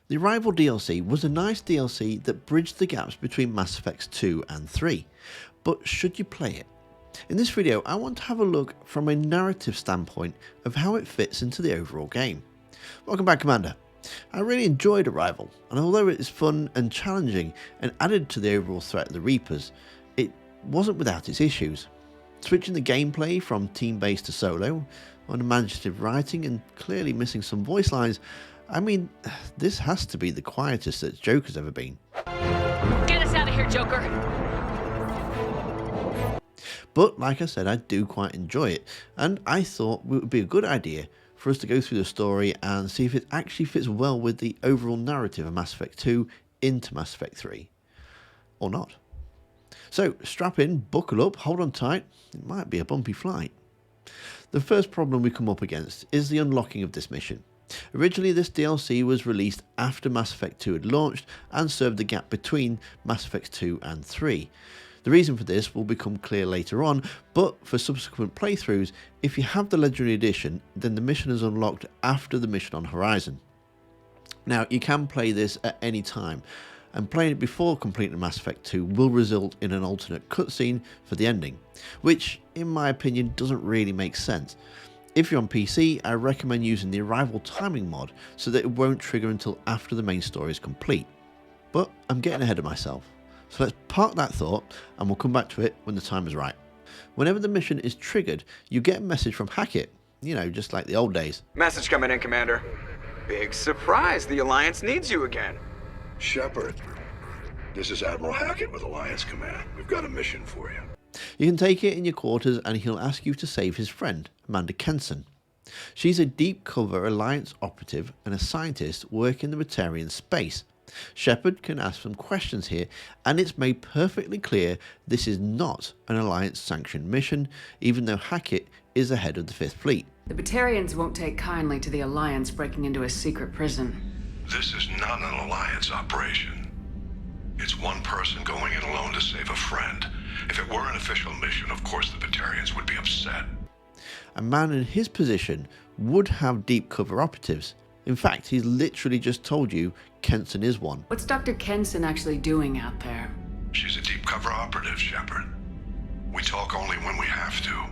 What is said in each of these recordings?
The Arrival DLC was a nice DLC that bridged the gaps between Mass Effects 2 and 3, but should you play it? In this video I want to have a look from a narrative standpoint of how it fits into the overall game. Welcome back, Commander. I really enjoyed Arrival, and although it is fun and challenging and added to the overall threat of the Reapers, it wasn't without its issues. Switching the gameplay from team-based to solo, unimaginative writing and clearly missing some voice lines. I mean, this has to be the quietest that Joker's ever been. Get us out of here, Joker! But like I said, I do quite enjoy it, and I thought it would be a good idea for us to go through the story and see if it actually fits well with the overall narrative of Mass Effect 2 into Mass Effect 3. Or not. So strap in, buckle up, hold on tight, it might be a bumpy flight. The first problem we come up against is the unlocking of this mission. Originally this DLC was released after Mass Effect 2 had launched and served the gap between Mass Effect 2 and 3. The reason for this will become clear later on, but for subsequent playthroughs, if you have the Legendary Edition, then the mission is unlocked after the mission on Horizon. Now you can play this at any time, and playing it before completing Mass Effect 2 will result in an alternate cutscene for the ending, which in my opinion doesn't really make sense. If you're on PC, I recommend using the Arrival timing mod so that it won't trigger until after the main story is complete. But I'm getting ahead of myself, so let's park that thought and we'll come back to it when the time is right. Whenever the mission is triggered, you get a message from Hackett, just like the old days. Message coming in, Commander. Big surprise, the Alliance needs you again. Shepard, this is Admiral Hackett with Alliance Command. We've got a mission for you. You can take it in your quarters and he'll ask you to save his friend, Amanda Kenson. She's a deep cover Alliance operative and a scientist working in the Batarian space. Shepard can ask some questions here, and it's made perfectly clear this is not an Alliance sanctioned mission, even though Hackett is the head of the 5th Fleet. The Batarians won't take kindly to the Alliance breaking into a secret prison. This is not an Alliance operation. It's one person going it alone to save a friend. If it were an official mission, of course the Batarians would be upset. A man in his position would have deep cover operatives. In fact, he's literally just told you Kenson is one. What's Dr. Kenson actually doing out there? She's a deep cover operative, Shepard. We talk only when we have to.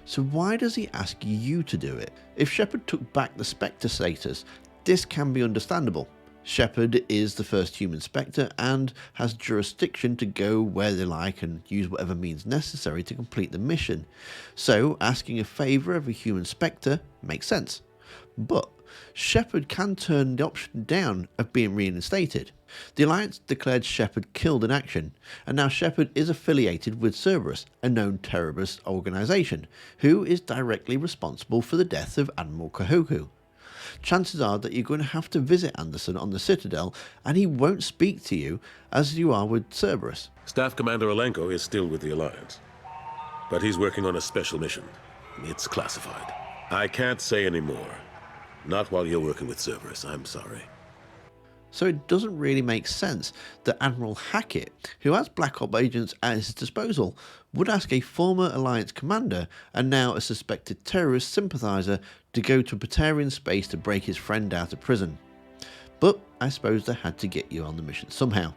So why does he ask you to do it? If Shepard took back the Spectre status, this can be understandable. Shepard is the first human Spectre and has jurisdiction to go where they like and use whatever means necessary to complete the mission. So asking a favour of a human Spectre makes sense. But Shepard can turn the option down of being reinstated. The Alliance declared Shepard killed in action, and now Shepard is affiliated with Cerberus, a known terrorist organisation, who is directly responsible for the death of Admiral Kahoku. Chances are that you're going to have to visit Anderson on the Citadel, and he won't speak to you as you are with Cerberus. Staff Commander Alenko is still with the Alliance, but he's working on a special mission. It's classified. I can't say any more. Not while you're working with Cerberus, I'm sorry. So it doesn't really make sense that Admiral Hackett, who has Black Ops agents at his disposal, would ask a former Alliance commander and now a suspected terrorist sympathiser to go to Batarian space to break his friend out of prison. But I suppose they had to get you on the mission somehow.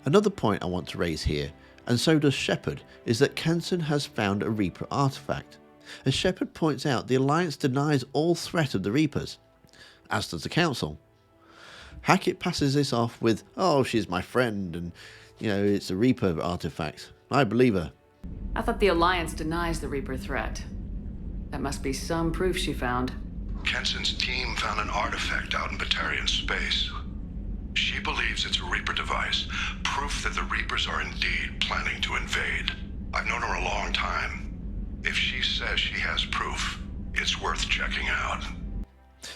Another point I want to raise here, and so does Shepard, is that Kenson has found a Reaper artifact. As Shepard points out, the Alliance denies all threat of the Reapers, as does the Council. Hackett passes this off with, oh, she's my friend, and, it's a Reaper artifact. I believe her. I thought the Alliance denies the Reaper threat. That must be some proof she found. Kenson's team found an artifact out in Batarian space. She believes it's a Reaper device, proof that the Reapers are indeed planning to invade. I've known her a long time. If she says she has proof, it's worth checking out.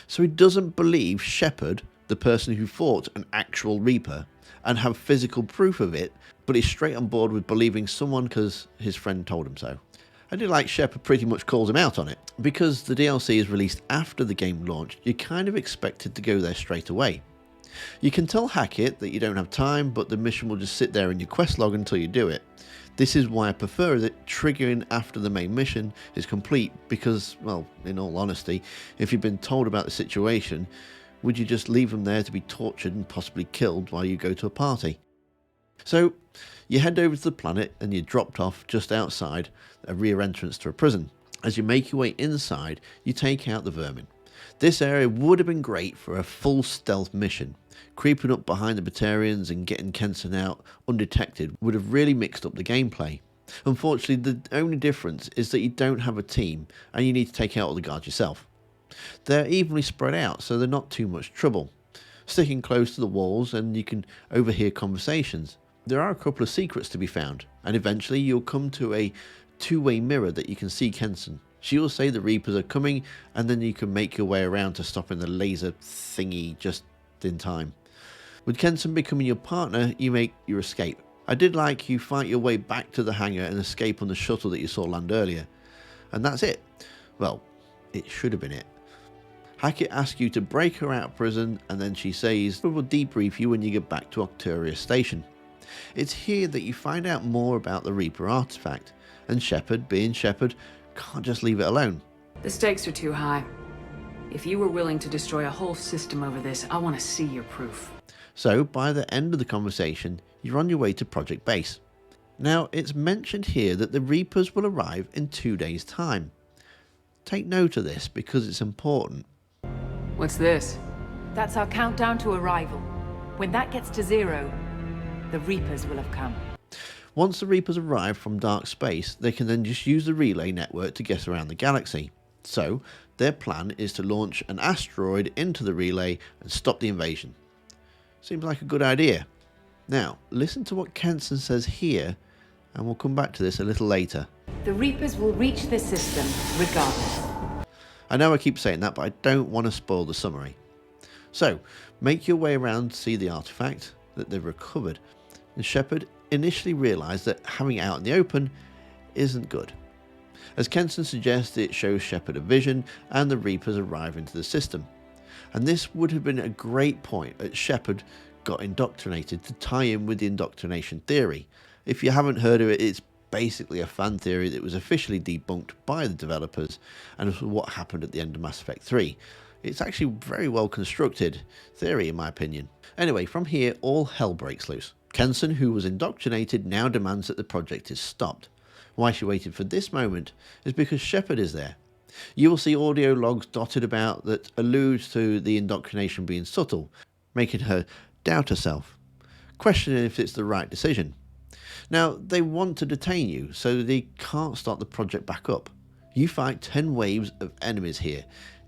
So he doesn't believe Shepard, the person who fought an actual Reaper, and have physical proof of it, but he's straight on board with believing someone because his friend told him so. I do like Shepard pretty much calls him out on it. Because the DLC is released after the game launched, you're kind of expected to go there straight away. You can tell Hackett that you don't have time, but the mission will just sit there in your quest log until you do it. This is why I prefer that triggering after the main mission is complete, because, well, in all honesty, if you've been told about the situation, Would you just leave them there to be tortured and possibly killed while you go to a party? So you head over to the planet and you're dropped off just outside a rear entrance to a prison. As you make your way inside, you take out the vermin. This area would have been great for a full stealth mission. Creeping up behind the Batarians and getting Kenson out undetected would have really mixed up the gameplay. Unfortunately, the only difference is that you don't have a team and you need to take out all the guards yourself. They're evenly spread out, so they're not too much trouble. Sticking close to the walls and you can overhear conversations. There are a couple of secrets to be found, and eventually you'll come to a two-way mirror that you can see Kenson. She will say the Reapers are coming, and then you can make your way around to stopping the laser thingy just in time. With Kenson becoming your partner, you make your escape. I did like you fight your way back to the hangar and escape on the shuttle that you saw land earlier. And that's it. Well, it should have been it. Hackett asks you to break her out of prison, and then she says we will debrief you when you get back to Octuria Station. It's here that you find out more about the Reaper artifact, and Shepard, being Shepard, can't just leave it alone. The stakes are too high. If you were willing to destroy a whole system over this, I want to see your proof. So, by the end of the conversation, you're on your way to Project Base. Now, it's mentioned here that the Reapers will arrive in 2 days' time. Take note of this because it's important. What's this? That's our countdown to arrival. When that gets to 0, the Reapers will have come. Once the Reapers arrive from dark space, they can then just use the relay network to get around the galaxy. So, their plan is to launch an asteroid into the relay and stop the invasion. Seems like a good idea. Now, listen to what Kenson says here, and we'll come back to this a little later. The Reapers will reach this system regardless. I know I keep saying that, but I don't want to spoil the summary. So, make your way around to see the artifact that they've recovered, and Shepard initially realised that having it out in the open isn't good. As Kenson suggests, it shows Shepard a vision and the Reapers arrive into the system. And this would have been a great point that Shepard got indoctrinated to tie in with the indoctrination theory. If you haven't heard of it, it's basically a fan theory that was officially debunked by the developers and was what happened at the end of Mass Effect 3. It's actually a very well constructed theory in my opinion. Anyway, from here all hell breaks loose. Kenson, who was indoctrinated, now demands that the project is stopped. Why she waited for this moment is because Shepard is there. You will see audio logs dotted about that allude to the indoctrination being subtle, making her doubt herself, questioning if it's the right decision. Now, they want to detain you, so they can't start the project back up. You fight 10 waves of enemies here.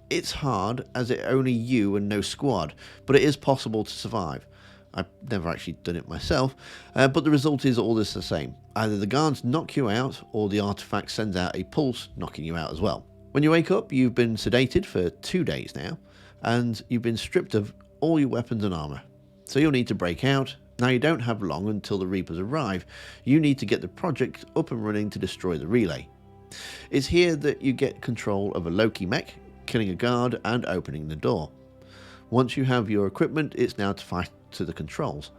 It's hard, as it's only you and no squad, but it is possible to survive. I've never actually done it myself, but the result is all this the same. Either the guards knock you out, or the artifact sends out a pulse knocking you out as well. When you wake up, you've been sedated for 2 days now, and you've been stripped of all your weapons and armour. So you'll need to break out. Now you don't have long until the Reapers arrive. You need to get the project up and running to destroy the relay. It's here that you get control of a Loki mech, killing a guard and opening the door. Once you have your equipment, it's now to fight to the controls.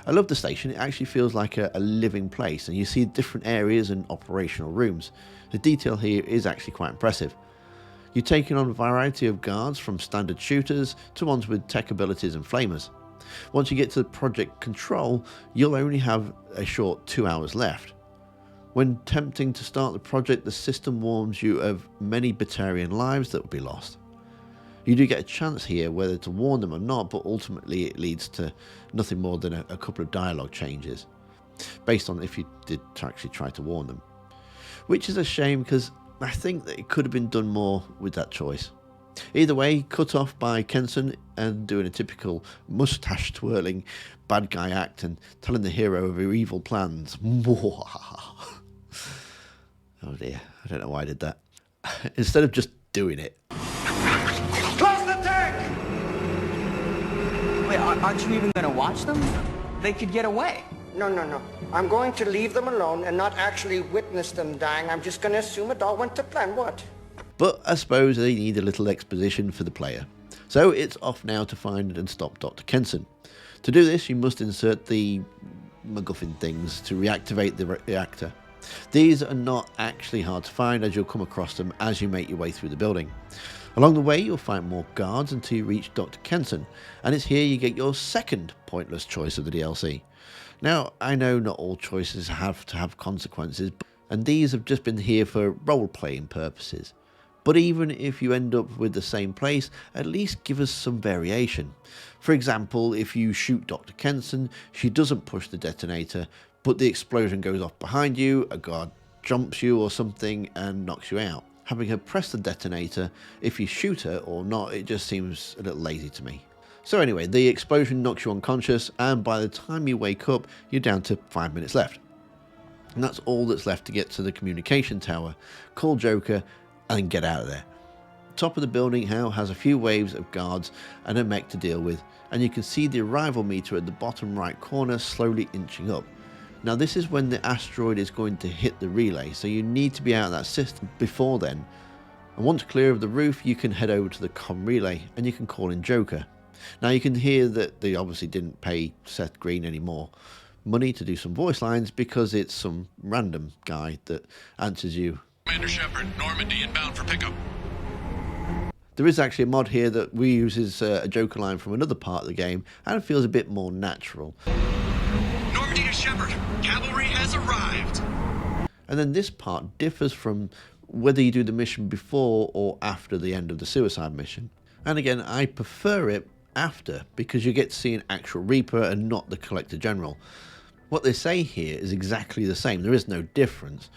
I love the station. It actually feels like a living place, and you see different areas and operational rooms. The detail here is actually quite impressive. You're taking on a variety of guards, from standard shooters to ones with tech abilities and flamers. Once you get to the project control, you'll only have a short 2 hours left. When attempting to start the project, the system warns you of many Batarian lives that will be lost. You do get a chance here whether to warn them or not, but ultimately it leads to nothing more than a couple of dialogue changes, based on if you did actually try to warn them. Which is a shame, because I think that it could have been done more with that choice. Either way, cut off by Kenson and doing a typical mustache twirling bad guy act and telling the hero of her evil plans. Oh dear, I don't know why I did that. Instead of just doing it. Close the tank! Wait, aren't you even gonna watch them? They could get away. No. I'm going to leave them alone and not actually witness them dying. I'm just going to assume it all went to plan. What? But I suppose they need a little exposition for the player. So it's off now to find and stop Dr. Kenson. To do this, you must insert the MacGuffin things to reactivate the reactor. These are not actually hard to find, as you'll come across them as you make your way through the building. Along the way, you'll find more guards until you reach Dr. Kenson, and it's here you get your second pointless choice of the DLC. Now, I know not all choices have to have consequences, and these have just been here for role-playing purposes. But even if you end up with the same place, at least give us some variation. For example, if you shoot Dr. Kenson, she doesn't push the detonator, but the explosion goes off behind you, a guard jumps you or something and knocks you out. Having her press the detonator, if you shoot her or not, it just seems a little lazy to me. So anyway, the explosion knocks you unconscious, and by the time you wake up, you're down to 5 minutes left. And that's all that's left to get to the communication tower, call Joker, and then get out of there. Top of the building now has a few waves of guards and a mech to deal with, and you can see the arrival meter at the bottom right corner slowly inching up. Now this is when the asteroid is going to hit the relay, so you need to be out of that system before then. And once clear of the roof, you can head over to the comm relay and you can call in Joker. Now you can hear that they obviously didn't pay Seth Green any more money to do some voice lines because it's some random guy that answers you. Commander Shepard, Normandy inbound for pickup. There is actually a mod here that reuses a Joker line from another part of the game and it feels a bit more natural. Normandy to Shepard, cavalry has arrived. And then this part differs from whether you do the mission before or after the end of the suicide mission. And again, I prefer it after because you get to see an actual Reaper and not the Collector General. What they say here is exactly the same, there is no difference.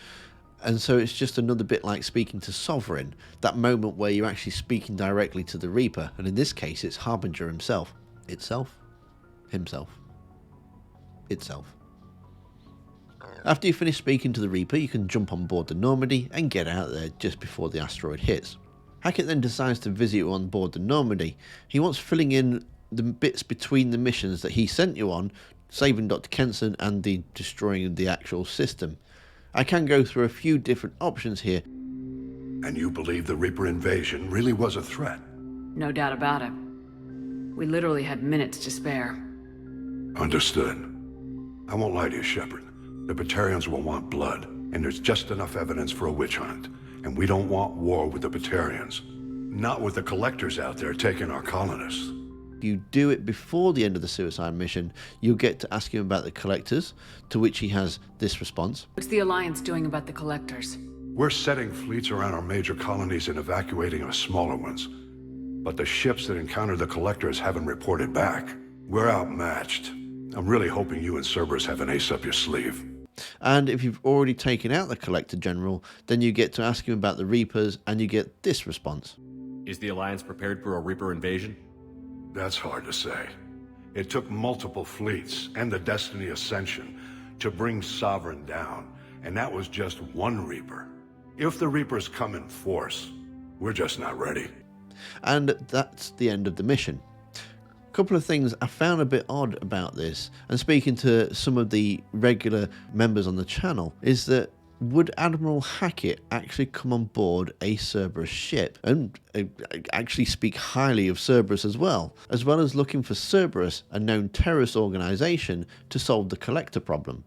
And so it's just another bit like speaking to Sovereign, that moment where you're actually speaking directly to the Reaper, and in this case it's Harbinger himself. Itself? Himself. Itself. After you finish speaking to the Reaper, you can jump on board the Normandy and get out there just before the asteroid hits. Hackett then decides to visit you on board the Normandy. He wants filling in the bits between the missions that he sent you on, saving Dr. Kenson and the destroying the actual system. I can go through a few different options here. And you believe the Reaper invasion really was a threat? No doubt about it. We literally had minutes to spare. Understood. I won't lie to you, Shepard. The Batarians will want blood, and there's just enough evidence for a witch hunt. And we don't want war with the Batarians. Not with the Collectors out there taking our colonists. If you do it before the end of the suicide mission, you'll get to ask him about the Collectors, to which he has this response. What's the Alliance doing about the Collectors? We're setting fleets around our major colonies and evacuating our smaller ones. But the ships that encounter the Collectors haven't reported back. We're outmatched. I'm really hoping you and Cerberus have an ace up your sleeve. And if you've already taken out the Collector General, then you get to ask him about the Reapers, and you get this response. Is the Alliance prepared for a Reaper invasion? That's hard to say. It took multiple fleets and the Destiny Ascension to bring Sovereign down, and that was just one Reaper. If the Reapers come in force, we're just not ready. And that's the end of the mission. A couple of things I found a bit odd about this, and speaking to some of the regular members on the channel, is that would Admiral Hackett actually come on board a Cerberus ship and actually speak highly of Cerberus as well as looking for Cerberus, a known terrorist organisation, to solve the Collector problem?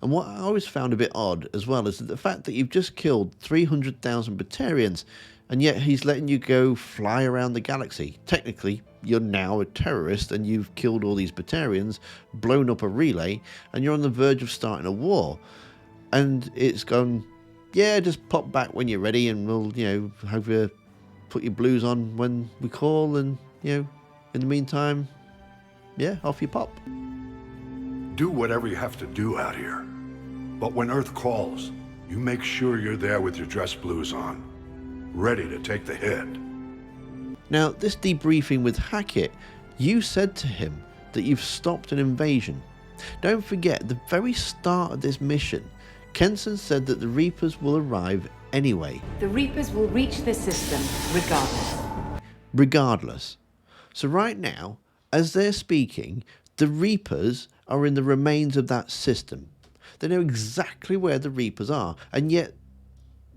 And what I always found a bit odd as well is the fact that you've just killed 300,000 Batarians, and yet he's letting you go fly around the galaxy. Technically, you're now a terrorist and you've killed all these Batarians, blown up a relay, and you're on the verge of starting a war. And it's gone, yeah, just pop back when you're ready and we'll, have you put your blues on when we call, and, in the meantime, yeah, off you pop. Do whatever you have to do out here. But when Earth calls, you make sure you're there with your dress blues on, ready to take the hit. Now, this debriefing with Hackett, you said to him that you've stopped an invasion. Don't forget, at the very start of this mission, Kenson said that the Reapers will arrive anyway. The Reapers will reach the system regardless. Regardless. So right now, as they're speaking, the Reapers are in the remains of that system. They know exactly where the Reapers are, and yet,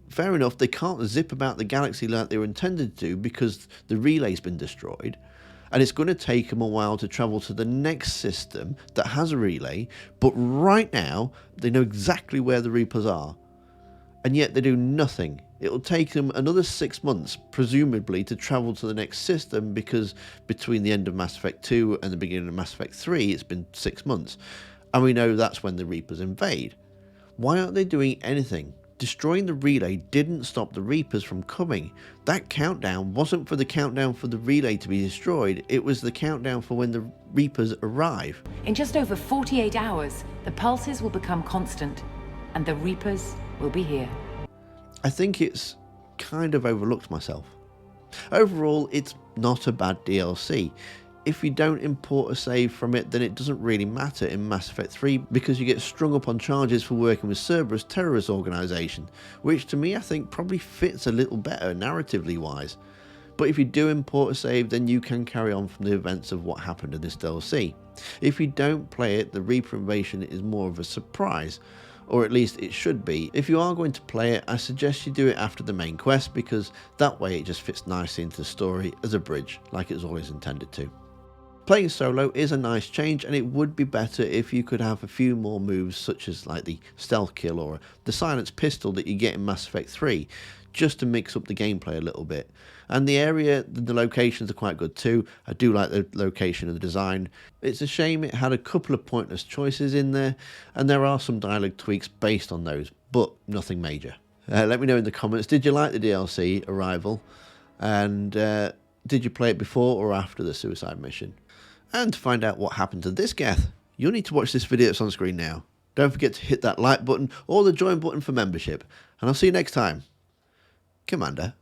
fair enough, they can't zip about the galaxy like they were intended to because the relay's been destroyed. And it's going to take them a while to travel to the next system that has a relay, but right now, they know exactly where the Reapers are. and yet they do nothing. It'll take them another 6 months, presumably, to travel to the next system, because between the end of Mass Effect 2 and the beginning of Mass Effect 3, it's been 6 months. And we know that's when the Reapers invade. Why aren't they doing anything? Destroying the relay didn't stop the Reapers from coming. That countdown wasn't for the countdown for the relay to be destroyed, it was the countdown for when the Reapers arrive. In just over 48 hours, the pulses will become constant, and the Reapers will be here. I think it's kind of overlooked myself. Overall, it's not a bad DLC. If you don't import a save from it, then it doesn't really matter in Mass Effect 3, because you get strung up on charges for working with Cerberus terrorist organisation, which to me I think probably fits a little better narratively wise. But if you do import a save, then you can carry on from the events of what happened in this DLC. If you don't play it, the Reaper invasion is more of a surprise, or at least it should be. If you are going to play it, I suggest you do it after the main quest, because that way it just fits nicely into the story as a bridge, like it's always intended to. Playing solo is a nice change, and it would be better if you could have a few more moves, such as like the stealth kill or the silenced pistol that you get in Mass Effect 3, just to mix up the gameplay a little bit. And the area, the locations are quite good too. I do like the location and the design. It's a shame it had a couple of pointless choices in there, and there are some dialogue tweaks based on those, but nothing major. Let me know in the comments, did you like the DLC Arrival? And did you play it before or after the suicide mission? And to find out what happened to this Geth, you'll need to watch this video that's on screen now. Don't forget to hit that like button or the join button for membership. And I'll see you next time. Commander.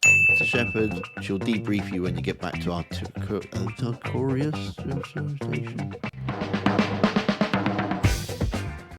To Shepard, she'll debrief you when you get back to our Artorias station.